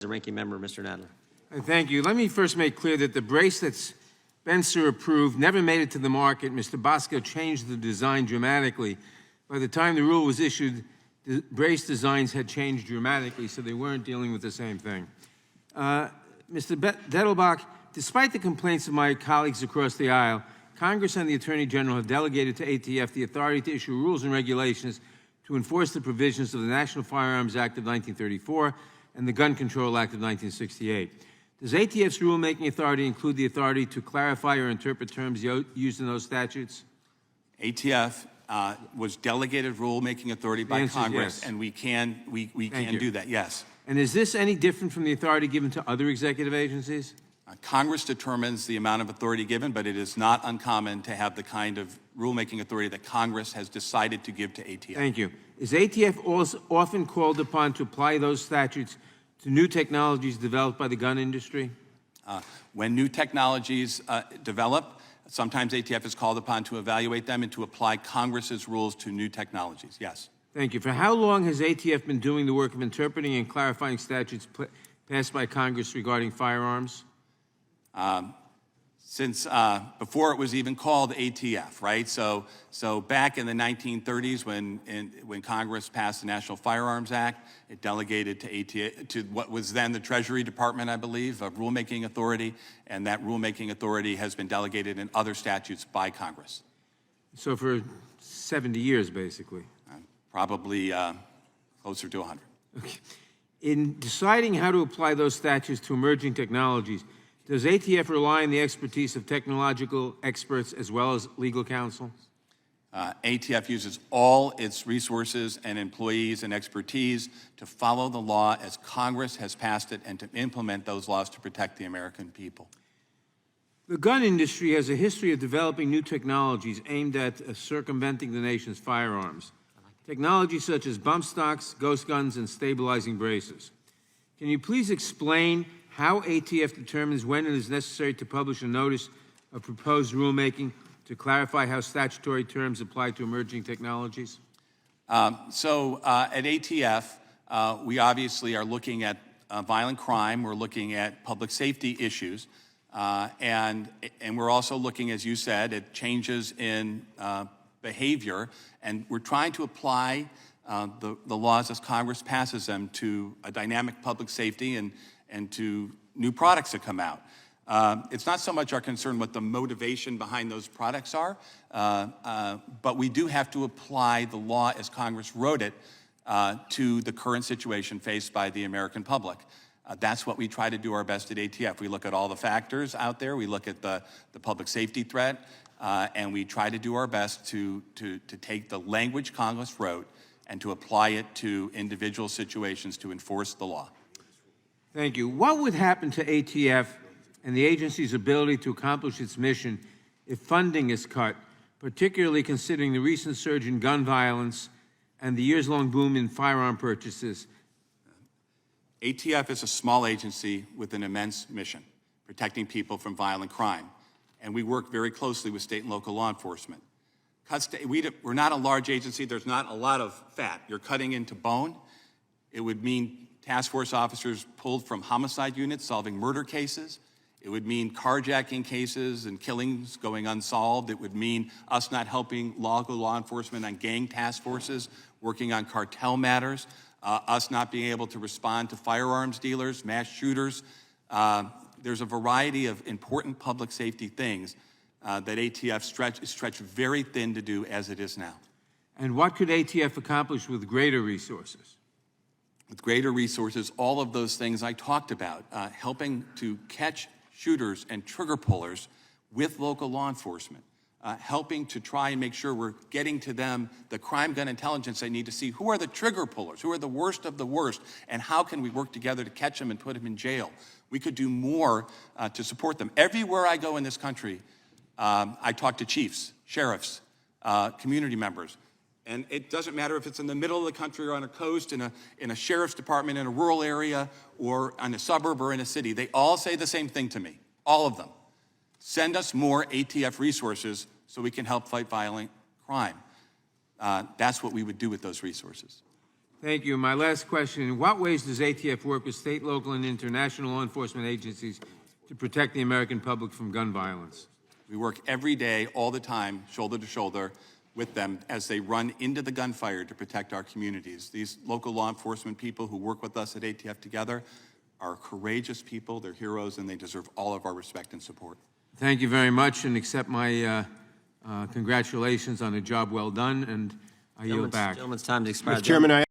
The ranking member, Mr. Nadler. Thank you. Let me first make clear that the brace that Spencer approved never made it to the market. Mr. Bosco changed the design dramatically. By the time the rule was issued, the brace designs had changed dramatically, so they weren't dealing with the same thing. Mr. Dettelbach, despite the complaints of my colleagues across the aisle, Congress and the Attorney General have delegated to ATF the authority to issue rules and regulations to enforce the provisions of the National Firearms Act of 1934 and the Gun Control Act of 1968. Does ATF's rulemaking authority include the authority to clarify or interpret terms used in those statutes? ATF was delegated rulemaking authority by Congress, yes. And we can do that, yes. And is this any different from the authority given to other executive agencies? Congress determines the amount of authority given, but it is not uncommon to have the kind of rulemaking authority that Congress has decided to give to ATF. Thank you. Is ATF also often called upon to apply those statutes to new technologies developed by the gun industry? When new technologies develop, sometimes ATF is called upon to evaluate them and to apply Congress's rules to new technologies, yes. Thank you. For how long has ATF been doing the work of interpreting and clarifying statutes passed by Congress regarding firearms? Since before it was even called ATF, right? So back in the 1930s, when Congress passed the National Firearms Act, it delegated to ATF, to what was then the Treasury Department, I believe, of rulemaking authority, and that rulemaking authority has been delegated in other statutes by Congress. So for 70 years, basically. Probably closer to 100. Okay. In deciding how to apply those statutes to emerging technologies, does ATF rely on the expertise of technological experts as well as legal counsel? ATF uses all its resources and employees and expertise to follow the law as Congress has passed it and to implement those laws to protect the American people. The gun industry has a history of developing new technologies aimed at circumventing the nation's firearms. Technologies such as bump stocks, ghost guns, and stabilizing braces. Can you please explain how ATF determines when it is necessary to publish a notice of proposed rulemaking to clarify how statutory terms apply to emerging technologies? At ATF, we obviously are looking at violent crime. We're looking at public safety issues. And we're also looking, as you said, at changes in behavior. And we're trying to apply the laws as Congress passes them to a dynamic public safety and to new products that come out. It's not so much our concern what the motivation behind those products are, but we do have to apply the law as Congress wrote it to the current situation faced by the American public. That's what we try to do our best at ATF. We look at all the factors out there. We look at the public safety threat, and we try to do our best to take the language Congress wrote and to apply it to individual situations to enforce the law. Thank you. What would happen to ATF and the agency's ability to accomplish its mission if funding is cut, particularly considering the recent surge in gun violence and the years-long boom in firearm purchases? ATF is a small agency with an immense mission, protecting people from violent crime. And we work very closely with state and local law enforcement. We're not a large agency. There's not a lot of fat. You're cutting into bone. It would mean task force officers pulled from homicide units solving murder cases. It would mean carjacking cases and killings going unsolved. It would mean us not helping local law enforcement on gang task forces, working on cartel matters, us not being able to respond to firearms dealers, mass shooters. There's a variety of important public safety things that ATF stretched very thin to do as it is now. And what could ATF accomplish with greater resources? With greater resources, all of those things I talked about, helping to catch shooters and trigger pullers with local law enforcement, helping to try and make sure we're getting to them the crime gun intelligence they need to see who are the trigger pullers, who are the worst of the worst, and how can we work together to catch them and put them in jail. We could do more to support them. Everywhere I go in this country, I talk to chiefs, sheriffs, community members. And it doesn't matter if it's in the middle of the country or on a coast, in a sheriff's department, in a rural area, or on a suburb or in a city. They all say the same thing to me, all of them. Send us more ATF resources so we can help fight violent crime. That's what we would do with those resources. Thank you. My last question, in what ways does ATF work with state, local, and international law enforcement agencies to protect the American public from gun violence? We work every day, all the time, shoulder to shoulder with them as they run into the gunfire to protect our communities. These local law enforcement people who work with us at ATF together are courageous people, they're heroes, and they deserve all of our respect and support. Thank you very much, and accept my congratulations on a job well done, and I yield back. Gentleman's time to expire. Mr. Chairman,